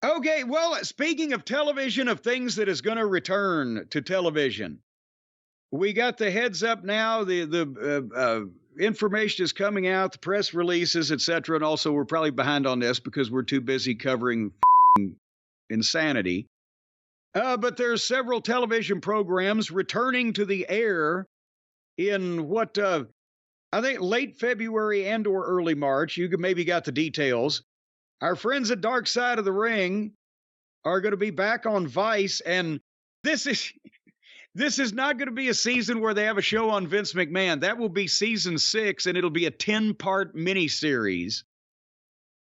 Okay, well, speaking of television, of things that is going to return to television, we got the heads up now. The information is coming out, the press releases, etc. And also, we're probably behind on this because we're too busy covering insanity. But there's several television programs returning to the air in what I think late February and or early March. You could maybe got the details. Our friends at Dark Side of the Ring are going to be back on Vice, and this is this is not going to be a season where they have a show on Vince McMahon. That will be season 6, and it'll be a 10-part miniseries.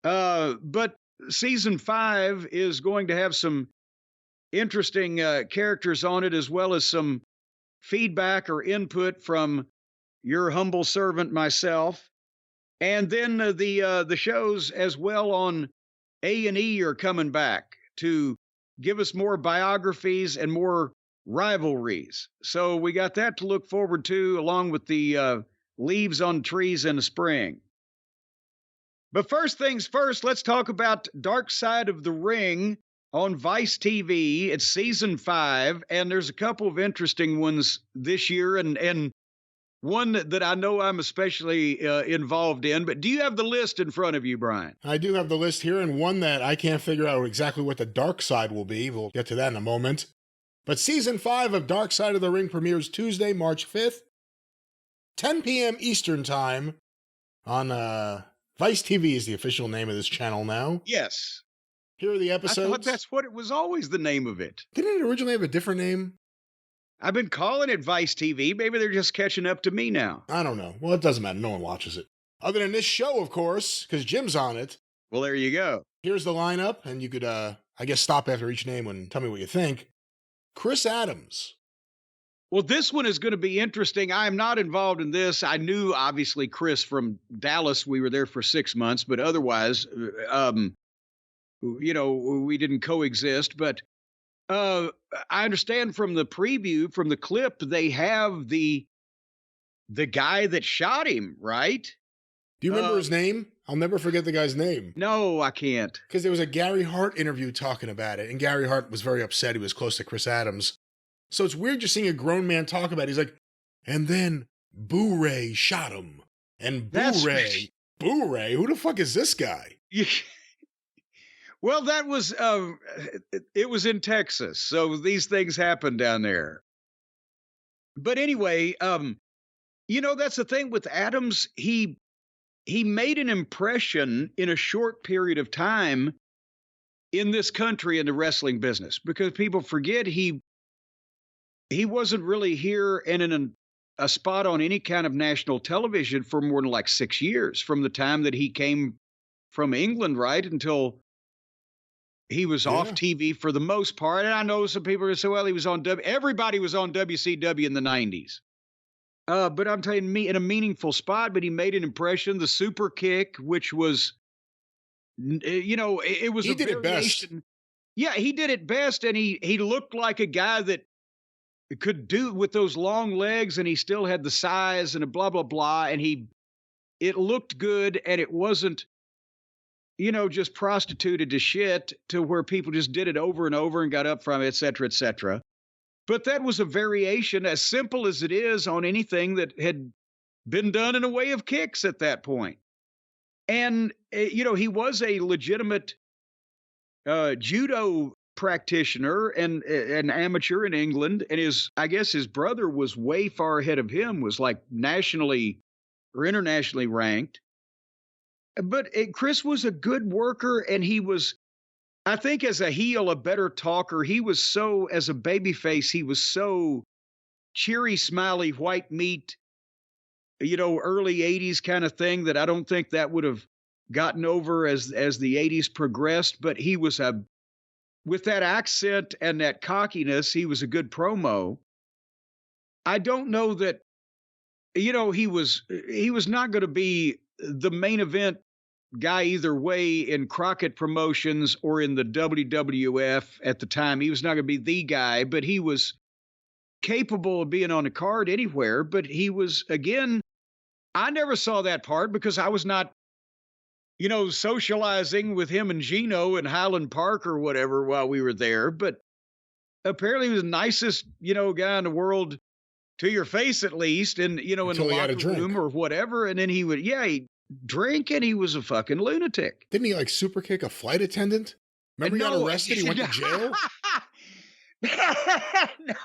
But season 5 is going to have some interesting characters on it, as well as some feedback or input from your humble servant myself. And then the shows as well on A&E are coming back to give us more biographies and more rivalries. So we got that to look forward to, along with the leaves on trees in the spring. But first things first, let's talk about Dark Side of the Ring on Vice TV. It's season 5, and there's a couple of interesting ones this year, and one that I know I'm especially involved in. But do you have the list in front of you, Brian? I do have the list here, and one that I can't figure out exactly what the dark side will be. We'll get to that in a moment. But season 5 of Dark Side of the Ring premieres Tuesday, March 5th, 10 p.m. Eastern Time on Vice TV is the official name of this channel now. Yes. Here are the I episodes. thought that's what it was always the name of it. Didn't it originally have a different name? I've been calling it Vice TV. Maybe they're just catching up to me now. I don't know. Well, it doesn't matter. No one watches it. Other than this show, of course, because Jim's on it. Well, there you go. Here's the lineup, and you could, I guess, stop after each name and tell me what you think. Chris Adams. Well, this one is going to be interesting. I am not involved in this. I knew, obviously, Chris from Dallas. We were there for 6 months, but otherwise, we didn't coexist. But I understand from the preview, from the clip, they have the guy that shot him, right? Do you remember his name? I'll never forget the guy's name. No, I can't. Because there was a Gary Hart interview talking about it, and Gary Hart was very upset. He was close to Chris Adams. So it's weird just seeing a grown man talk about it. He's like, and then Boo Ray shot him. And Boo Ray, who the fuck is this guy? Well, that was, it was in Texas. So these things happen down there. But anyway, that's the thing with Adams. He made an impression in a short period of time in this country in the wrestling business, because people forget he wasn't really here and in a spot on any kind of national television for more than like 6 years, from the time that he came from England, right, until he was off TV for the most part. And I know some people are going to say, well, he was on everybody was on WCW in the 90s. But I'm telling me, in a meaningful spot, but he made an impression. The super kick, which was, it was he did it best. Yeah, he did it best, and he looked like a guy that could do with those long legs, and he still had the size and a blah blah blah, and it looked good, and it wasn't, just prostituted to shit to where people just did it over and over and got up from it, et cetera, et cetera. But that was a variation, as simple as it is, on anything that had been done in a way of kicks at that point. And, he was a legitimate judo practitioner and an amateur in England. And I guess his brother was way far ahead of him, was like nationally or internationally ranked. But Chris was a good worker, and he was, I think, as a heel, a better talker. He was so, as a babyface, he was so cheery, smiley, white meat, early 80s kind of thing, that I don't think that would have gotten over as the 80s progressed. But he was with that accent and that cockiness, he was a good promo. I don't know that, he was not going to be the main event guy either way in Crockett Promotions or in the WWF at the time. He was not going to be the guy, but he was capable of being on a card anywhere. But he was, again, I never saw that part because I was not socializing with him and Gino in Highland Park or whatever while we were there. But apparently he was the nicest, guy in the world to your face, at least. And, in the Until he had a locker drink. room or whatever. And then he'd drink, and he was a fucking lunatic. Didn't he like super kick a flight attendant? Remember he got arrested? He went to jail? No.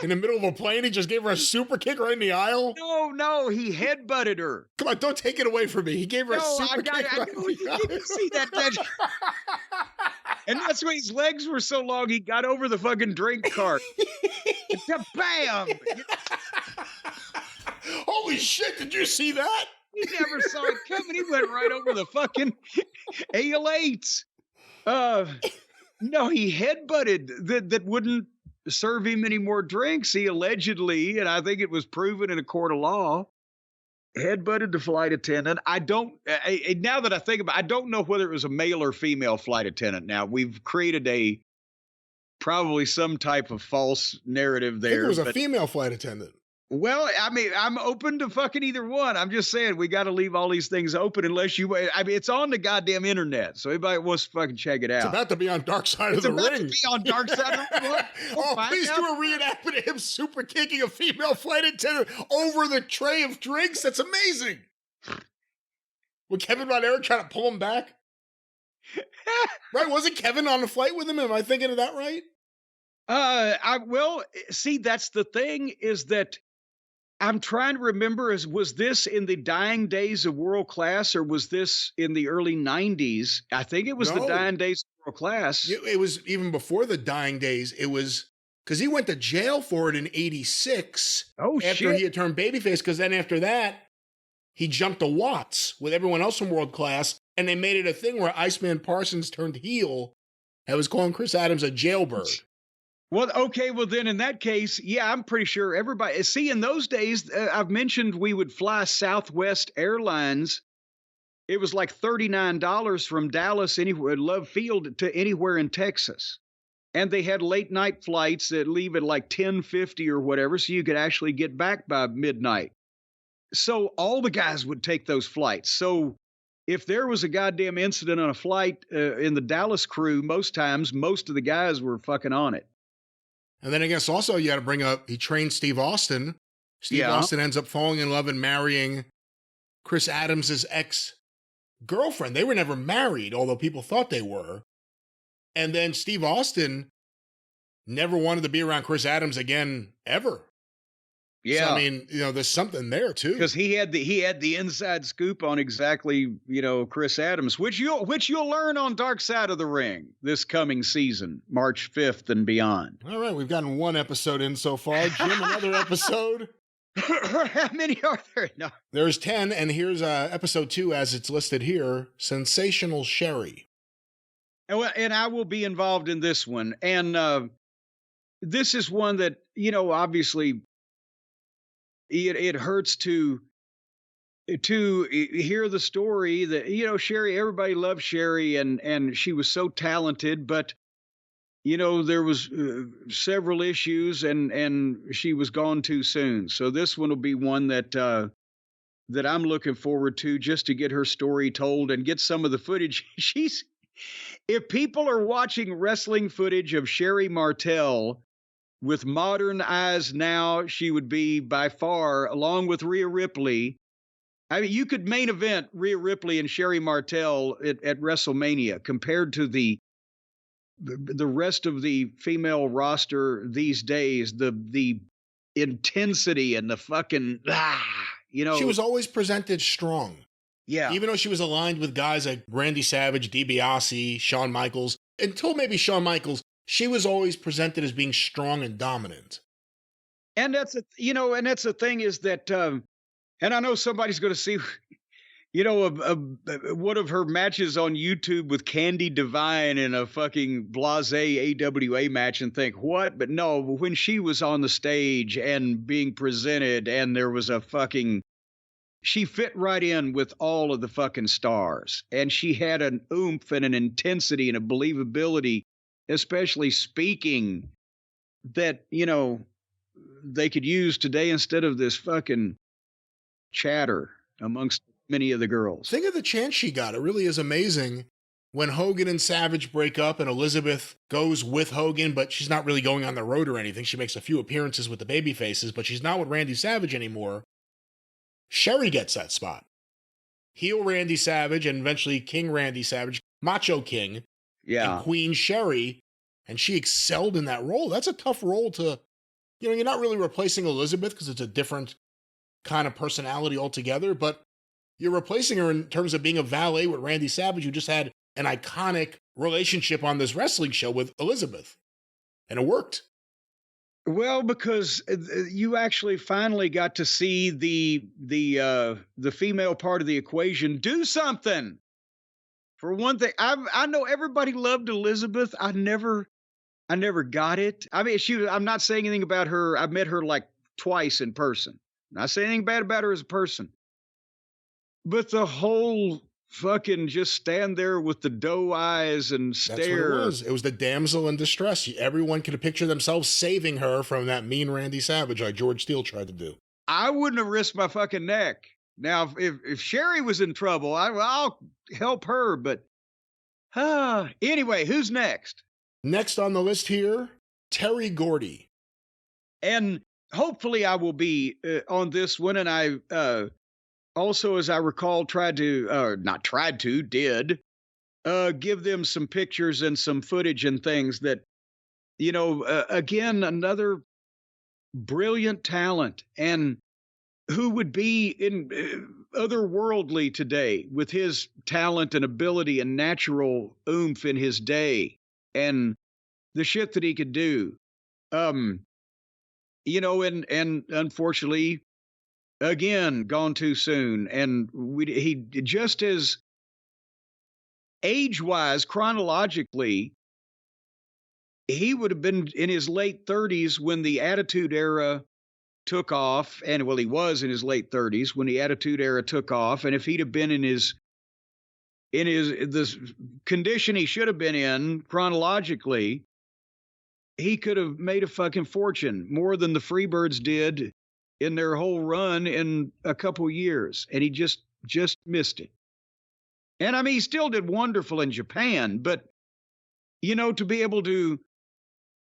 In the middle of a plane, he just gave her a super kick right in the aisle? No, he headbutted her. Come on, don't take it away from me. He gave her a super kick right in the aisle. You can see that. And that's why his legs were so long, he got over the fucking drink cart. Bam! Holy shit, did you see that? He never saw it coming. He went right over the fucking AL8s. No, he headbutted that wouldn't serve him any more drinks. He allegedly, and I think it was proven in a court of law, headbutted the flight attendant. Now that I think about it, I don't know whether it was a male or female flight attendant. Now, we've created probably some type of false narrative there. I think it was a female flight attendant. Well, I mean, I'm open to fucking either one. I'm just saying we got to leave all these things open unless it's on the goddamn internet. So anybody wants to fucking check it out. It's about to be on Dark Side of the Ring. It's about to be on Dark Side of the Ring. Please do a reenactment of him super kicking a female flight attendant over the tray of drinks. That's amazing. Would Kevin Von Erich try to pull him back? Right? Wasn't Kevin on the flight with him? Am I thinking of that right? See, that's the thing is that I'm trying to remember, was this in the dying days of World Class or was this in the early 90s? I think it was the dying days of World Class. It was even before the dying days. It was because he went to jail for it in 86. After he had turned babyface, because then after that, he jumped to Watts with everyone else from World Class, and they made it a thing where Iceman Parsons turned heel and was calling Chris Adams a jailbird. Well, okay. Well, then in that case, yeah, I'm pretty sure everybody. See, in those days, I've mentioned we would fly Southwest Airlines. It was like $39 from Dallas, anywhere, Love Field, to anywhere in Texas. And they had late night flights that leave at like 10:50 or whatever, so you could actually get back by midnight. So all the guys would take those flights. So if there was a goddamn incident on a flight in the Dallas crew, most times, most of the guys were fucking on it. And then I guess also you got to bring up, he trained Steve Austin. Steve Austin ends up falling in love and marrying Chris Adams' ex-girlfriend. They were never married, although people thought they were. And then Steve Austin never wanted to be around Chris Adams again, ever. Yeah. So, I mean, there's something there too. Because he had the inside scoop on exactly, Chris Adams, which you'll learn on Dark Side of the Ring this coming season, March 5th and beyond. All right, we've gotten one episode in so far. Jim, another episode. How many are there? No. There's 10, and here's episode 2 as it's listed here, Sensational Sherry. And I will be involved in this one. And this is one that, obviously it hurts to hear the story that, Sherry, everybody loved Sherry and she was so talented, but, there was several issues and she was gone too soon. So this one will be one that I'm looking forward to, just to get her story told and get some of the footage. If people are watching wrestling footage of Sherry Martel with modern eyes now, she would be by far, along with Rhea Ripley. I mean, you could main event Rhea Ripley and Sherry Martel at WrestleMania compared to the rest of the female roster these days. The intensity and the fucking She was always presented strong. Yeah. Even though she was aligned with guys like Randy Savage, DiBiase, Shawn Michaels, until maybe Shawn Michaels, she was always presented as being strong and dominant. And that's the thing is that, and I know somebody's going to see, one of her matches on YouTube with Candy Divine in a fucking blasé AWA match and think, what? But no, when she was on the stage and being presented and there was she fit right in with all of the fucking stars. And she had an oomph and an intensity and a believability, especially speaking, that, they could use today instead of this fucking chatter amongst many of the girls. Think of the chance she got. It really is amazing. When Hogan and Savage break up and Elizabeth goes with Hogan, but she's not really going on the road or anything. She makes a few appearances with the baby faces, but she's not with Randy Savage anymore. Sherry gets that spot. Heel Randy Savage and eventually King Randy Savage, Macho King, and Queen Sherry, and she excelled in that role. That's a tough role to, you're not really replacing Elizabeth because it's a different kind of personality altogether, but you're replacing her in terms of being a valet with Randy Savage, who just had an iconic relationship on this wrestling show with Elizabeth. And it worked. Well, because you actually finally got to see the female part of the equation do something. For one thing, I know everybody loved Elizabeth. I never got it. I mean, I'm not saying anything about her. I've met her like twice in person. Not saying anything bad about her as a person. But the whole fucking just stand there with the doe eyes and stare. That's what it was. It was the damsel in distress. Everyone could picture themselves saving her from that mean Randy Savage like George Steele tried to do. I wouldn't have risked my fucking neck. Now, if Sherry was in trouble, I'll help her. But anyway, who's next? Next on the list here, Terry Gordy. And hopefully I will be on this one. And I also, as I recall, did give them some pictures and some footage and things that, again, another brilliant talent, and who would be in otherworldly today with his talent and ability and natural oomph in his day and the shit that he could do. And unfortunately, again, gone too soon. And he just as age-wise, chronologically, he would have been in his late 30s when the Attitude Era took off. And well, he was in his late 30s when the Attitude Era took off. And if he'd have been in this condition he should have been in chronologically, he could have made a fucking fortune, more than the Freebirds did in their whole run in a couple years. And he just missed it. And I mean, he still did wonderful in Japan, but to be able to,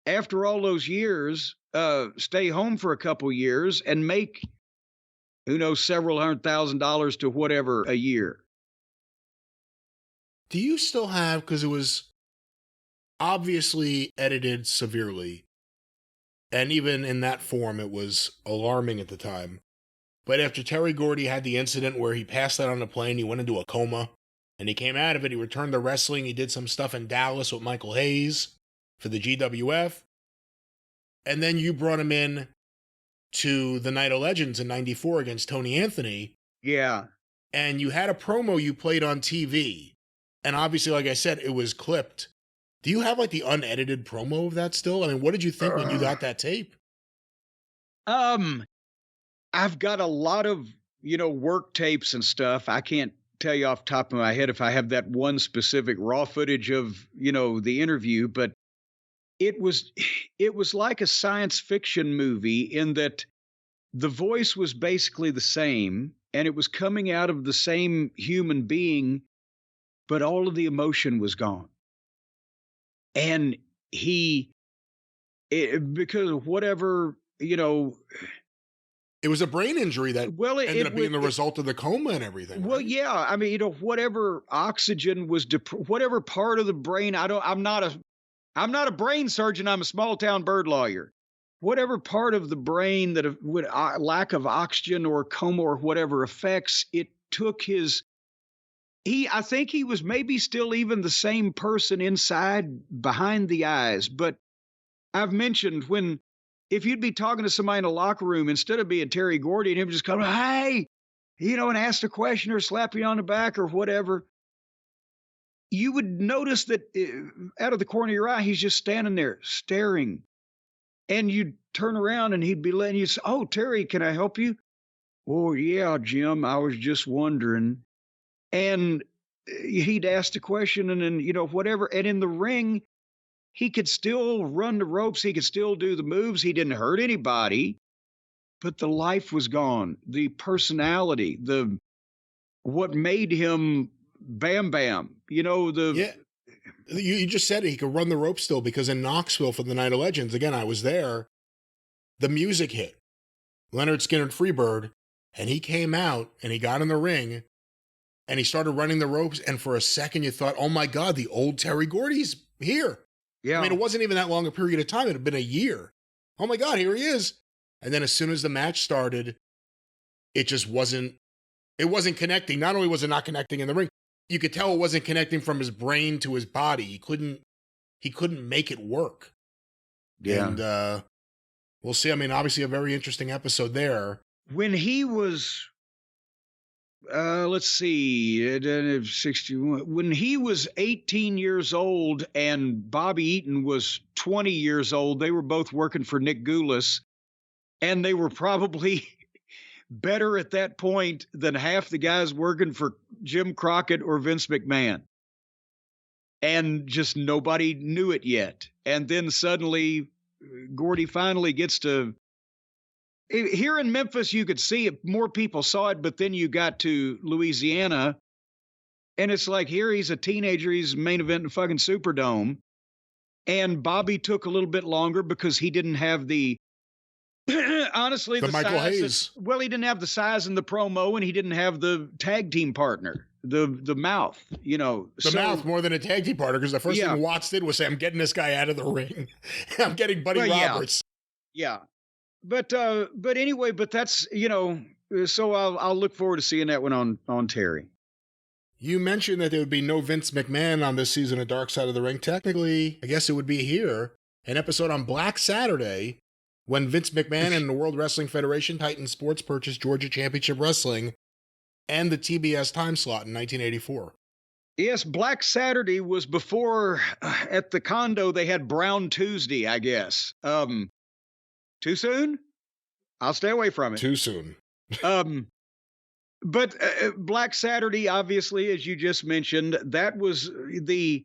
after all those years, stay home for a couple years and make, several $100,000 to whatever a year. Do you still have, because it was obviously edited severely, and even in that form, it was alarming at the time. But after Terry Gordy had the incident where he passed out on the plane, he went into a coma, and he came out of it, he returned to wrestling, he did some stuff in Dallas with Michael Hayes for the GWF, and then you brought him in to the Night of Legends in '94 against Tony Anthony. Yeah. And you had a promo you played on TV, and obviously, like I said, it was clipped. Do you have like the unedited promo of that still? I mean, what did you think when you got that tape? I've got a lot of, work tapes and stuff. I can't tell you off the top of my head if I have that one specific raw footage of, the interview, but it was like a science fiction movie in that the voice was basically the same and it was coming out of the same human being, but all of the emotion was gone. And because of whatever, it was a brain injury that ended up being the result of the coma and everything. Well, right? Yeah. I mean, whatever oxygen was, whatever part of the brain, I'm not a brain surgeon. I'm a small town bird lawyer. Whatever part of the brain that would lack of oxygen or coma or whatever affects, it took I think he was maybe still even the same person inside behind the eyes. But I've mentioned if you'd be talking to somebody in a locker room, instead of being Terry Gordy and him just coming, hey, and ask a question or slap you on the back or whatever, you would notice that out of the corner of your eye, he's just standing there staring. And you'd turn around and he'd be letting you say, oh, Terry, can I help you? Oh, yeah, Jim, I was just wondering. And he'd ask the question and then, whatever. And in the ring, he could still run the ropes. He could still do the moves. He didn't hurt anybody, but the life was gone. The personality, the what made him Bam Bam. Yeah. You just said it. He could run the rope still, because in Knoxville for the Night of Legends, again, I was there, the music hit. Leonard Skinner Freebird, and he came out and he got in the ring and he started running the ropes. And for a second, you thought, oh my God, the old Terry Gordy's here. Yeah. I mean, it wasn't even that long a period of time. It had been a year. Oh my God, here he is. And then as soon as the match started, it just wasn't connecting. Not only was it not connecting in the ring, you could tell it wasn't connecting from his brain to his body. He couldn't make it work. Yeah. And we'll see. I mean, obviously a very interesting episode there. When he was, let's see, 61, when he was 18 years old and Bobby Eaton was 20 years old, they were both working for Nick Goulas, and they were probably better at that point than half the guys working for Jim Crockett or Vince McMahon. And just nobody knew it yet. And then suddenly Gordy finally gets to, here in Memphis, you could see it, more people saw it, but then you got to Louisiana, and it's like, here he's a teenager, he's main event in fucking Superdome. And Bobby took a little bit longer because he didn't have the, honestly, the Michael size. Hayes. Well, he didn't have the size in the promo, and he didn't have the tag team partner, the mouth, The mouth more than a tag team partner, because the first thing Watts did was say, I'm getting this guy out of the ring. I'm getting Buddy Roberts. Yeah. But anyway, but that's, so I'll look forward to seeing that one on Terry. You mentioned that there would be no Vince McMahon on this season of Dark Side of the Ring. Technically, I guess it would be here, an episode on Black Saturday, when Vince McMahon and the World Wrestling Federation, Titan Sports, purchased Georgia Championship Wrestling and the TBS time slot in 1984. Yes, Black Saturday was before, at the condo, they had Brown Tuesday, I guess. Too soon? I'll stay away from it. Too soon. But Black Saturday, obviously, as you just mentioned, that was the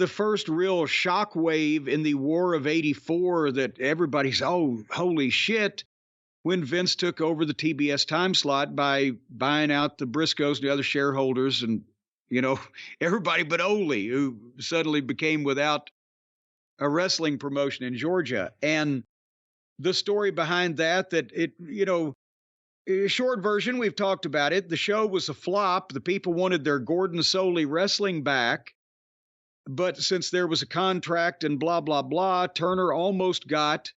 first real shockwave in the War of '84 that everybody's, oh, holy shit, when Vince took over the TBS time slot by buying out the Briscoes and the other shareholders and, everybody but Ole, who suddenly became without a wrestling promotion in Georgia. And the story behind that short version, we've talked about it. The show was a flop. The people wanted their Gordon Soley wrestling back. But since there was a contract and blah, blah, blah, Turner almost got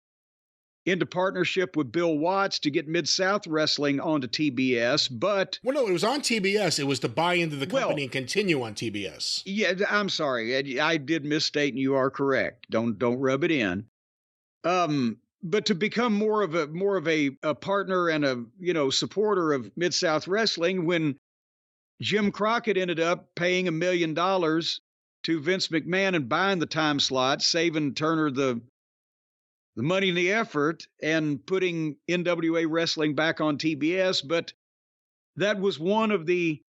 into partnership with Bill Watts to get Mid-South Wrestling onto TBS, but... Well, no, it was on TBS. It was to buy into the company and continue on TBS. Yeah, I'm sorry. I did misstate, and you are correct. Don't rub it in. But to become more of a partner and a supporter of Mid-South Wrestling, when Jim Crockett ended up paying $1 million to Vince McMahon and buying the time slot, saving Turner the money and the effort, and putting NWA Wrestling back on TBS. But that was one of the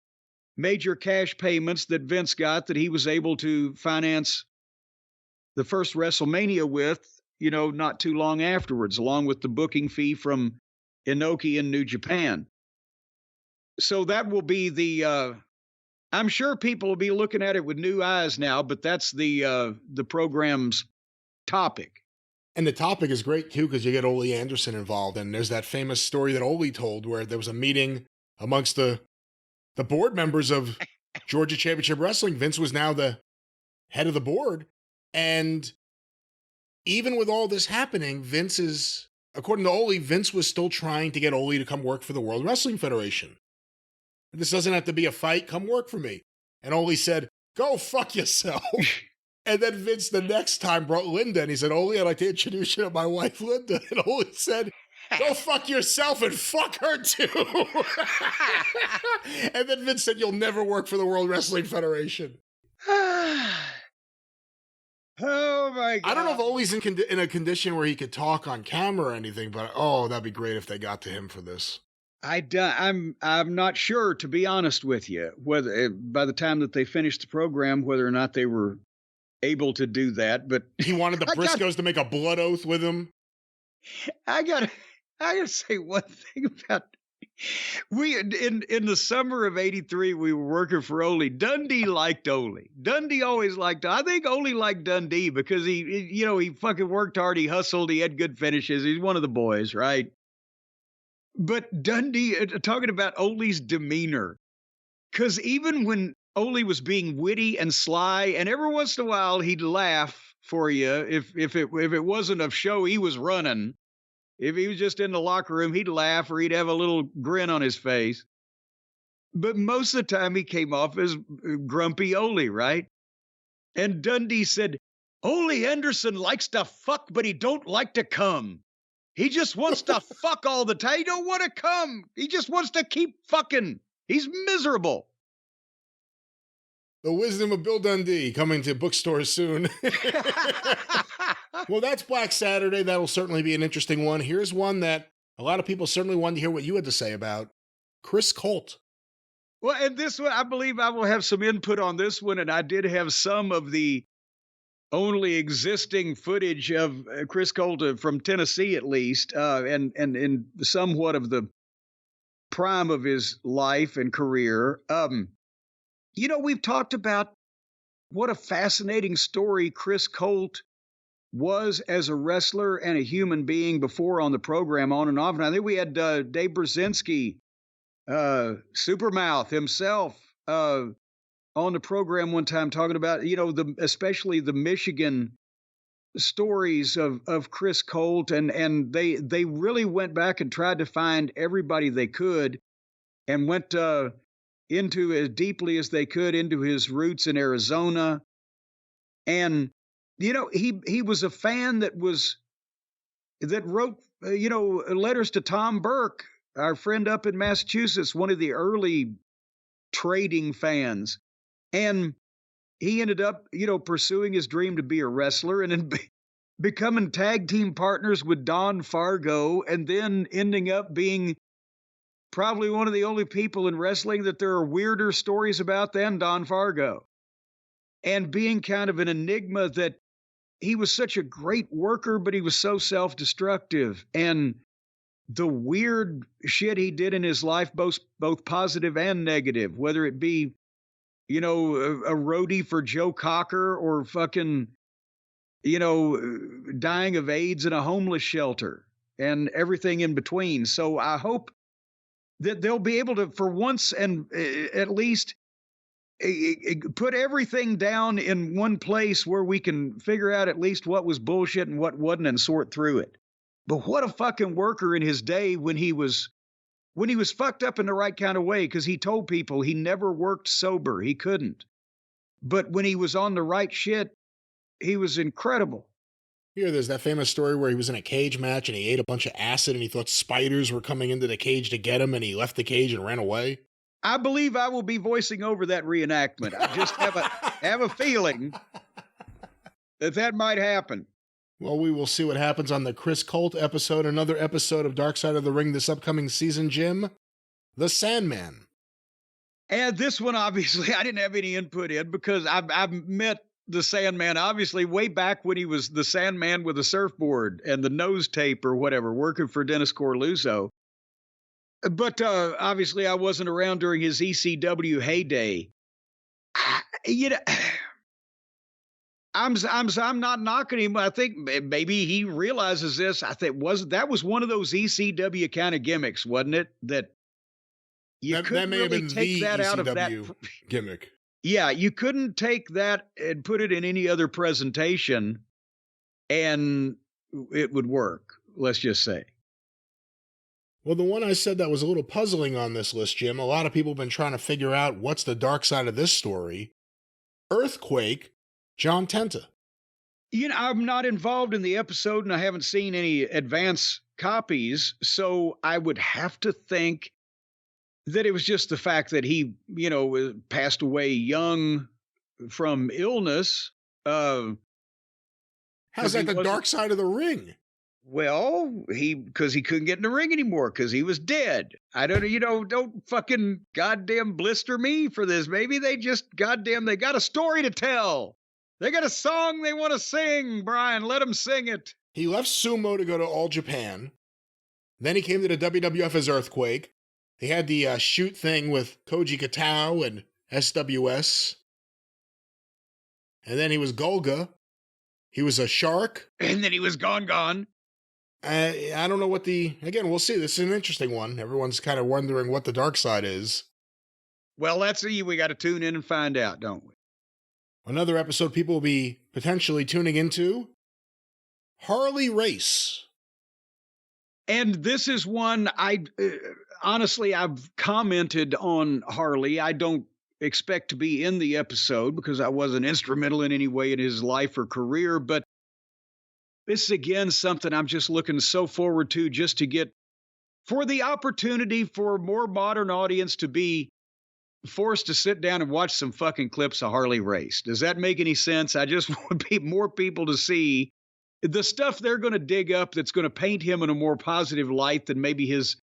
major cash payments that Vince got that he was able to finance the first WrestleMania with, not too long afterwards, along with the booking fee from Inoki in New Japan. So that will be I'm sure people will be looking at it with new eyes now, but that's the program's topic. And the topic is great, too, because you get Ole Anderson involved. And there's that famous story that Ole told where there was a meeting amongst the board members of Georgia Championship Wrestling. Vince was now the head of the board. And even with all this happening, according to Ole, Vince was still trying to get Ole to come work for the World Wrestling Federation. This doesn't have to be a fight. Come work for me. And Ole said, go fuck yourself. And then Vince the next time brought Linda, and he said, Ole, I'd like to introduce you to my wife, Linda. And Ole said, go fuck yourself and fuck her too. And then Vince said, you'll never work for the World Wrestling Federation. Oh my God. I don't know if Ole's in a condition where he could talk on camera or anything, but that'd be great if they got to him for this. I'm not sure, to be honest with you, whether by the time that they finished the program, whether or not they were able to do that. But he wanted the Briscoes to make a blood oath with him. I gotta say one thing about We in the summer of '83, we were working for Ole. Dundee liked Ole. Dundee always liked. I think Ole liked Dundee because he fucking worked hard. He hustled. He had good finishes. He's one of the boys, right? But Dundee, talking about Ole's demeanor, because even when Ole was being witty and sly, and every once in a while he'd laugh for you if it wasn't a show he was running. If he was just in the locker room, he'd laugh or he'd have a little grin on his face. But most of the time he came off as grumpy Ole, right? And Dundee said, Ole Anderson likes to fuck, but he don't like to come. He just wants to fuck all the time. He don't want to come. He just wants to keep fucking. He's miserable. The wisdom of Bill Dundee coming to bookstores soon. Well, that's Black Saturday. That'll certainly be an interesting one. Here's one that a lot of people certainly wanted to hear what you had to say about. Chris Colt. Well, and this one, I believe I will have some input on this one, and I did have some of the only existing footage of Chris Colt from Tennessee, at least, and in somewhat of the prime of his life and career. We've talked about what a fascinating story Chris Colt was as a wrestler and a human being before on the program, on and off. And I think we had Dave Brzezinski, Supermouth himself, on the program one time talking about, especially the Michigan stories of Chris Colt. And they really went back and tried to find everybody they could and went into as deeply as they could into his roots in Arizona. And, he was a fan that wrote, letters to Tom Burke, our friend up in Massachusetts, one of the early trading fans. And he ended up, pursuing his dream to be a wrestler and then becoming tag team partners with Don Fargo, and then ending up being probably one of the only people in wrestling that there are weirder stories about than Don Fargo. And being kind of an enigma that he was such a great worker, but he was so self-destructive. And the weird shit he did in his life, both positive and negative, whether it be, a roadie for Joe Cocker or fucking, dying of AIDS in a homeless shelter and everything in between. So I hope that they'll be able to, for once and at least, put everything down in one place where we can figure out at least what was bullshit and what wasn't and sort through it. But what a fucking worker in his day when he was fucked up in the right kind of way, because he told people he never worked sober. He couldn't. But when he was on the right shit, he was incredible. Here, there's that famous story where he was in a cage match and he ate a bunch of acid and he thought spiders were coming into the cage to get him and he left the cage and ran away. I believe I will be voicing over that reenactment. I just have a feeling that might happen. Well, we will see what happens on the Chris Colt episode, another episode of Dark Side of the Ring this upcoming season, Jim. The Sandman. And this one, obviously, I didn't have any input in because I've met the Sandman, obviously, way back when he was the Sandman with a surfboard and the nose tape or whatever, working for Dennis Corluzzo. But obviously, I wasn't around during his ECW heyday. I'm not knocking him. I think maybe he realizes this. I think that was one of those ECW kind of gimmicks, wasn't it? That you couldn't really take that out of that gimmick. Yeah, you couldn't take that and put it in any other presentation, and it would work. Let's just say. Well, the one I said that was a little puzzling on this list, Jim, a lot of people have been trying to figure out what's the dark side of this story. Earthquake, John Tenta. I'm not involved in the episode and I haven't seen any advance copies, so I would have to think that it was just the fact that he, passed away young from illness. How's that the dark side of the ring? Well, because he couldn't get in the ring anymore because he was dead. I don't know, don't fucking goddamn blister me for this. Maybe they just they got a story to tell. They got a song they want to sing, Brian. Let them sing it. He left sumo to go to All Japan. Then he came to the WWF as Earthquake. They had the shoot thing with Koji Katao and SWS. And then he was Golga. He was a shark. And then he was gone. I don't know what again, we'll see. This is an interesting one. Everyone's kind of wondering what the dark side is. Well, we got to tune in and find out, don't we? Another episode people will be potentially tuning into, Harley Race. And this is one honestly, I've commented on Harley. I don't expect to be in the episode because I wasn't instrumental in any way in his life or career, but this is again something I'm just looking so forward to, just to get for the opportunity for a more modern audience to be forced to sit down and watch some fucking clips of Harley Race. Does that make any sense? I just want more people to see the stuff they're going to dig up that's going to paint him in a more positive light than maybe his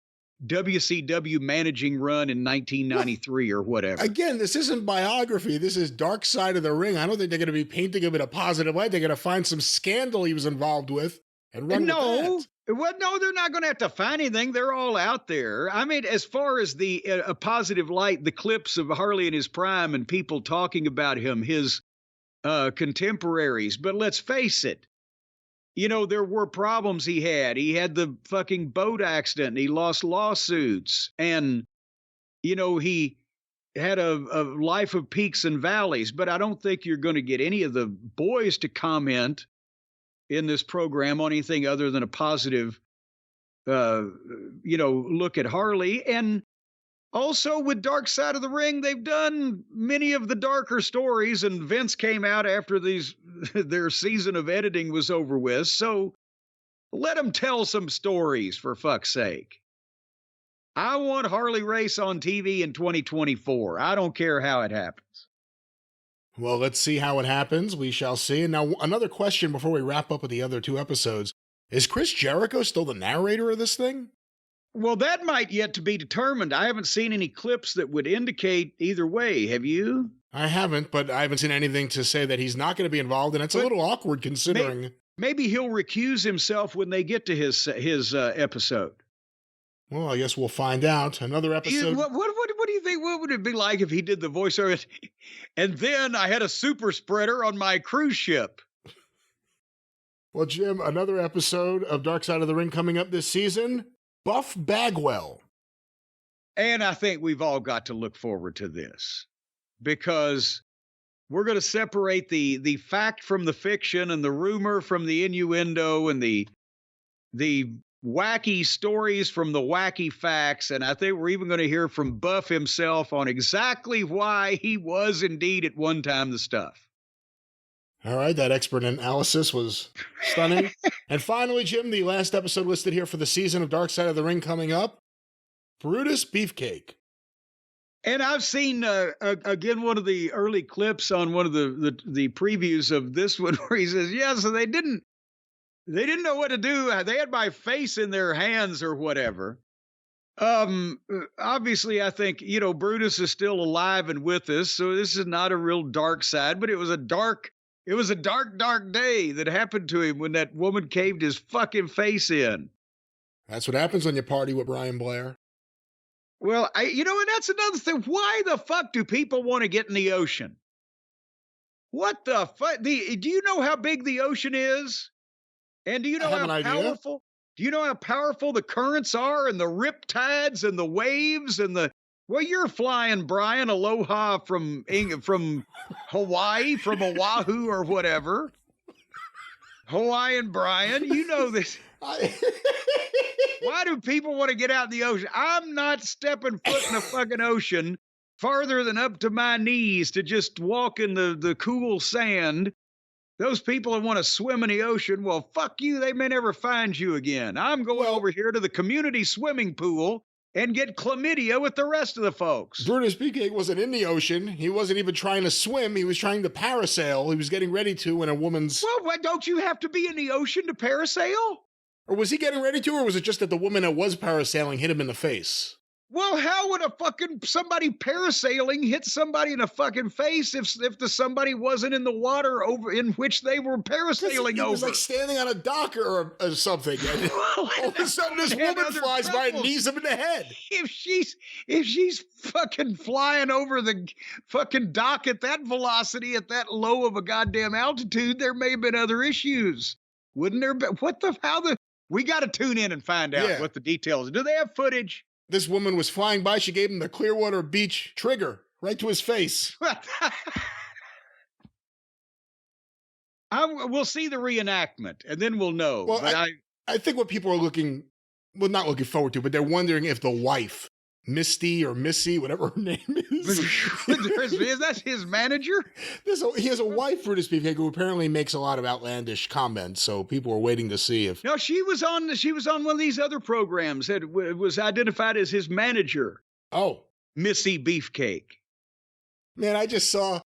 WCW managing run in 1993 or whatever. Again, this isn't biography. This is Dark Side of the Ring. I don't think they're going to be painting him in a positive light. They're going to find some scandal he was involved with and run with that. Well, no, they're not going to have to find anything. They're all out there. I mean, as far as a positive light, the clips of Harley in his prime and people talking about him, his contemporaries. But let's face it. You know, there were problems he had. He had the fucking boat accident. And he lost lawsuits. And, you know, he had a life of peaks and valleys. But I don't think you're going to get any of the boys to comment in this program on anything other than a positive, look at Harley. And also with Dark Side of the Ring, they've done many of the darker stories, and Vince came out after their season of editing was over with. So let them tell some stories, for fuck's sake. I want Harley Race on TV in 2024. I don't care how it happens. Well, let's see how it happens. We shall see. And now another question before we wrap up with the other two episodes. Is Chris Jericho still the narrator of this thing? Well, that might yet to be determined. I haven't seen any clips that would indicate either way. Have you? I haven't, but I haven't seen anything to say that he's not going to be involved, and it's a little awkward considering. Maybe he'll recuse himself when they get to his episode. Well, I guess we'll find out. Another episode. What do you think? What would it be like if he did the voiceover? And then I had a super spreader on my cruise ship. Well, Jim, another episode of Dark Side of the Ring coming up this season. Buff Bagwell. And I think we've all got to look forward to this because we're going to separate the fact from the fiction and the rumor from the innuendo and the wacky stories from the wacky facts. And I think we're even going to hear from Buff himself on exactly why he was indeed at one time the stuff. All right, that expert analysis was stunning. And finally, Jim, the last episode listed here for the season of Dark Side of the Ring coming up, Brutus Beefcake. And I've seen, again, one of the early clips on one of the previews of this one where he says, yeah, so they didn't know what to do. They had my face in their hands or whatever. Obviously, I think, Brutus is still alive and with us, so this is not a real dark side, but it was a dark day that happened to him when that woman caved his fucking face in. That's what happens when you party with Brian Blair. Well, and that's another thing. Why the fuck do people want to get in the ocean? What the fuck? Do you know how big the ocean is? And do you know how powerful? Do you know how powerful the currents are and the rip tides and the waves and well, you're flying, Brian, aloha from Hawaii, from Oahu or whatever. Hawaiian Brian, you know this. Why do people want to get out in the ocean? I'm not stepping foot in the fucking ocean farther than up to my knees to just walk in the cool sand. Those people that want to swim in the ocean, well, fuck you. They may never find you again. I'm going over here to the community swimming pool and get chlamydia with the rest of the folks. Brutus Beefcake wasn't in the ocean. He wasn't even trying to swim. He was trying to parasail. He was getting ready to when a woman's... Well, what, don't you have to be in the ocean to parasail? Or was he getting ready to, or was it just that the woman that was parasailing hit him in the face? Well, how would a fucking somebody parasailing hit somebody in the fucking face if the somebody wasn't in the water over in which they were parasailing He over? was like standing on a dock or something. And all of a sudden, this woman flies by and knees him in the head. If she's fucking flying over the fucking dock at that velocity, at that low of a goddamn altitude, there may have been other issues, wouldn't there? But we got to tune in and find out what the details. Do they have footage? This woman was flying by. She gave him the Clearwater Beach trigger right to his face. We'll see the reenactment, and then we'll know. Well, but I think what people are not looking forward to, but they're wondering if the wife, Misty or Missy, whatever her name is. Is that his manager? He has a wife for this beefcake who apparently makes a lot of outlandish comments, so people are waiting to see if... No, she was on one of these other programs that was identified as his manager. Oh. Missy Beefcake. Man, I just saw,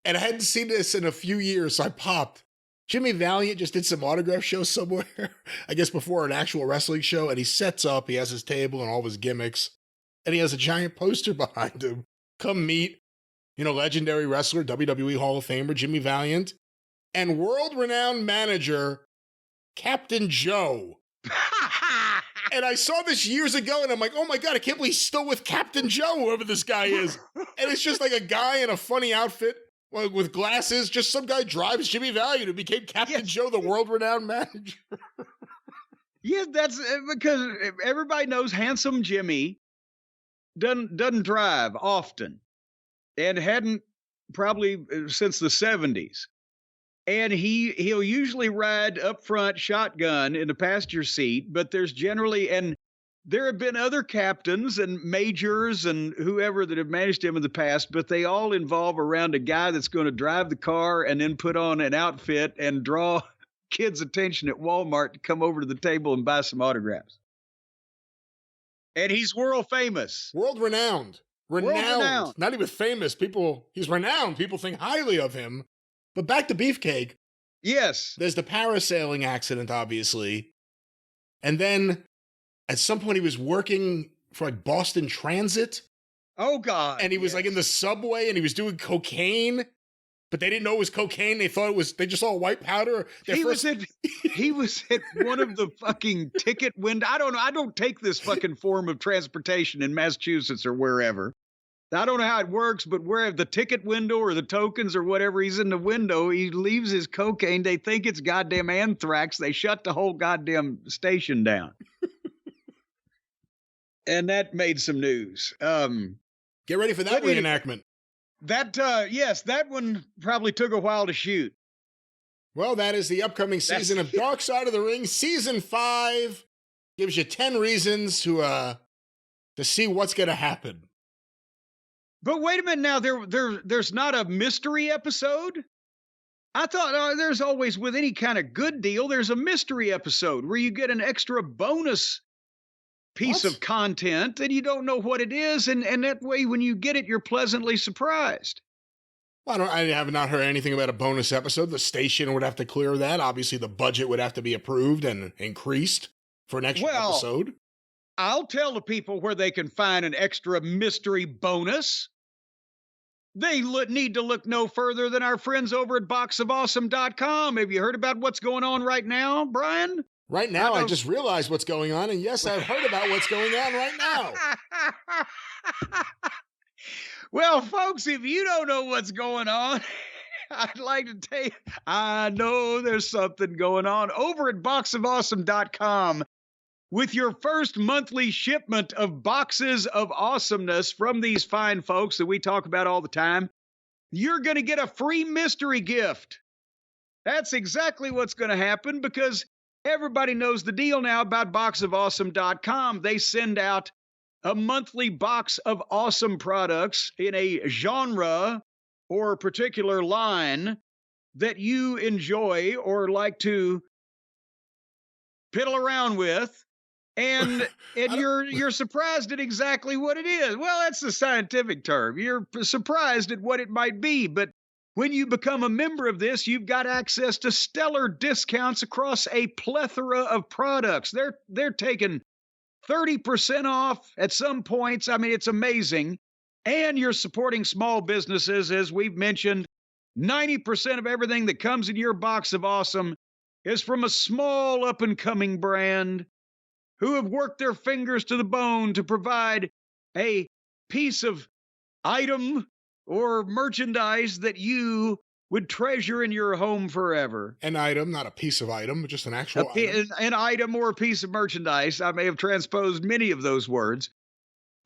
and I hadn't seen this in a few years, so I popped. Jimmy Valiant just did some autograph show somewhere, I guess before an actual wrestling show, and he sets up, he has his table and all of his gimmicks, and he has a giant poster behind him. Come meet, legendary wrestler, WWE Hall of Famer, Jimmy Valiant, and world-renowned manager, Captain Joe. And I saw this years ago, and I'm like, oh my God, I can't believe he's still with Captain Joe, whoever this guy is. And it's just like a guy in a funny outfit with glasses. Just some guy drives Jimmy Valiant who became Captain Joe, the world-renowned manager. Yeah, that's because everybody knows Handsome Jimmy doesn't drive often and hadn't probably since the 70s. And he'll usually ride up front shotgun in the passenger seat, but there's generally, and there have been other captains and majors and whoever that have managed him in the past, but they all involve around a guy that's going to drive the car and then put on an outfit and draw kids' attention at Walmart to come over to the table and buy some autographs. And he's world famous. World-renowned. Renowned. Not even famous. He's renowned. People think highly of him. But back to Beefcake. Yes. There's the parasailing accident, obviously. And then at some point he was working for like Boston Transit. Oh, God. And he was like in the subway and he was doing cocaine. But they didn't know it was cocaine. They just saw white powder. He was at one of the fucking ticket window. I don't know. I don't take this fucking form of transportation in Massachusetts or wherever. I don't know how it works, but where the ticket window or the tokens or whatever, he's in the window, he leaves his cocaine. They think it's goddamn anthrax. They shut the whole goddamn station down. And that made some news. Get ready for that reenactment. Yes, that one probably took a while to shoot. Well, that is the upcoming season of Dark Side of the Ring. Season 5 gives you 10 reasons to see what's going to happen. But wait a minute now, there's not a mystery episode? I thought there's always, with any kind of good deal, there's a mystery episode where you get an extra bonus piece of content and you don't know what it is, and that way when you get it, you're pleasantly surprised. Well, I have not heard anything about a bonus episode. The station would have to clear that. Obviously, the budget would have to be approved and increased for an extra episode. I'll tell the people where they can find an extra mystery bonus. They need to look no further than our friends over at boxofawesome.com. Have you heard about what's going on right now, Brian? Right now, I just realized what's going on, and yes, I've heard about what's going on right now. Well, folks, if you don't know what's going on, I'd like to tell you, I know there's something going on over at boxofawesome.com. With your first monthly shipment of boxes of awesomeness from these fine folks that we talk about all the time, you're going to get a free mystery gift. That's exactly what's going to happen because everybody knows the deal now about boxofawesome.com. They send out a monthly box of awesome products in a genre or a particular line that you enjoy or like to piddle around with. And you're surprised at exactly what it is. Well, that's the scientific term. You're surprised at what it might be. But when you become a member of this, you've got access to stellar discounts across a plethora of products. They're taking 30% off at some points. I mean, it's amazing. And you're supporting small businesses, as we've mentioned. 90% of everything that comes in your box of awesome is from a small up and coming brand who have worked their fingers to the bone to provide a piece of item or merchandise that you would treasure in your home forever. An item, not a piece of item, but just an actual item. An item or a piece of merchandise. I may have transposed many of those words.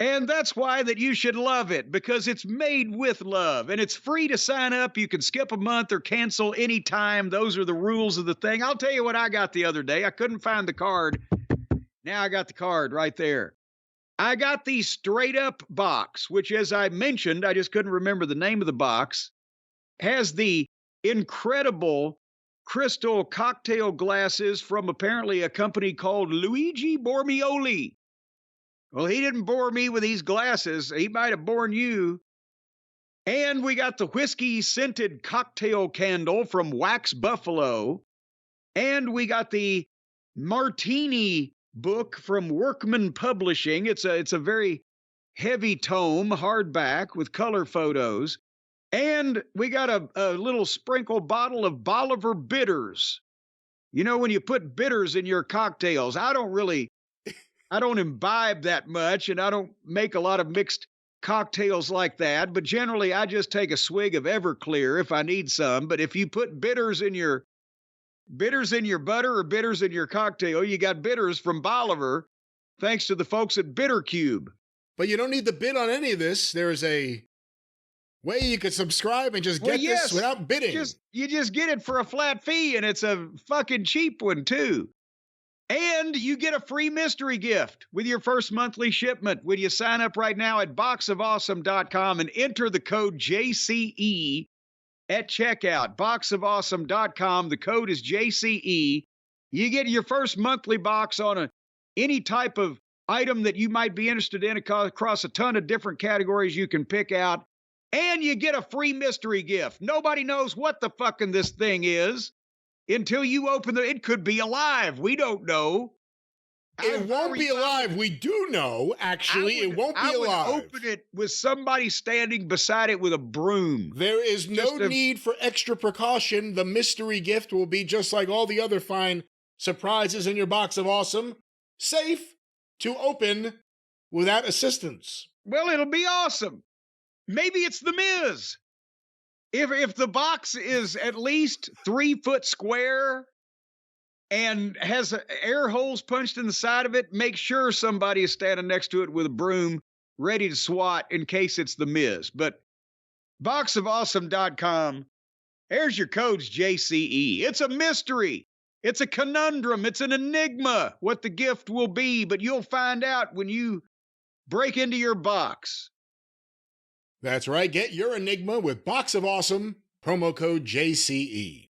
And that's why that you should love it, because it's made with love and it's free to sign up. You can skip a month or cancel anytime. Those are the rules of the thing. I'll tell you what I got the other day. I couldn't find the card. Now I got the card right there. I got the straight up box, which, as I mentioned, I just couldn't remember the name of the box, has the incredible crystal cocktail glasses from apparently a company called Luigi Bormioli. Well, he didn't bore me with these glasses. He might have borne you. And we got the whiskey scented cocktail candle from Wax Buffalo. And we got the martini book from Workman Publishing. It's a very heavy tome, hardback with color photos. And we got a little sprinkle bottle of Bolivar bitters. You know, when you put bitters in your cocktails, I don't imbibe that much, and I don't make a lot of mixed cocktails like that. But generally, I just take a swig of Everclear if I need some. But if you put bitters in your butter or bitters in your cocktail, you got bitters from Bolivar, thanks to the folks at Bitter Cube. But you don't need to bid on any of this. There is a way you could subscribe and just get this without bidding. You just get it for a flat fee, and it's a fucking cheap one, too. And you get a free mystery gift with your first monthly shipment when you sign up right now at boxofawesome.com and enter the code JCE at checkout. Boxofawesome.com. The code is JCE. You get your first monthly box on any type of item that you might be interested in across a ton of different categories you can pick out. And you get a free mystery gift. Nobody knows what the fucking this thing is until you open it. It could be alive. We don't know. It won't be alive. We do know, actually. It won't be alive. I would open it with somebody standing beside it with a broom. There is no need for extra precaution. The mystery gift will be just like all the other fine surprises in your box of awesome. Safe to open without assistance. Well, it'll be awesome. Maybe it's The Miz. If the box is at least 3 foot square and has air holes punched in the side of it, make sure somebody is standing next to it with a broom ready to swat in case it's The Miz. But boxofawesome.com, there's your codes, JCE. It's a mystery. It's a conundrum. It's an enigma what the gift will be, but you'll find out when you break into your box. That's right. Get your enigma with Box of Awesome, promo code JCE.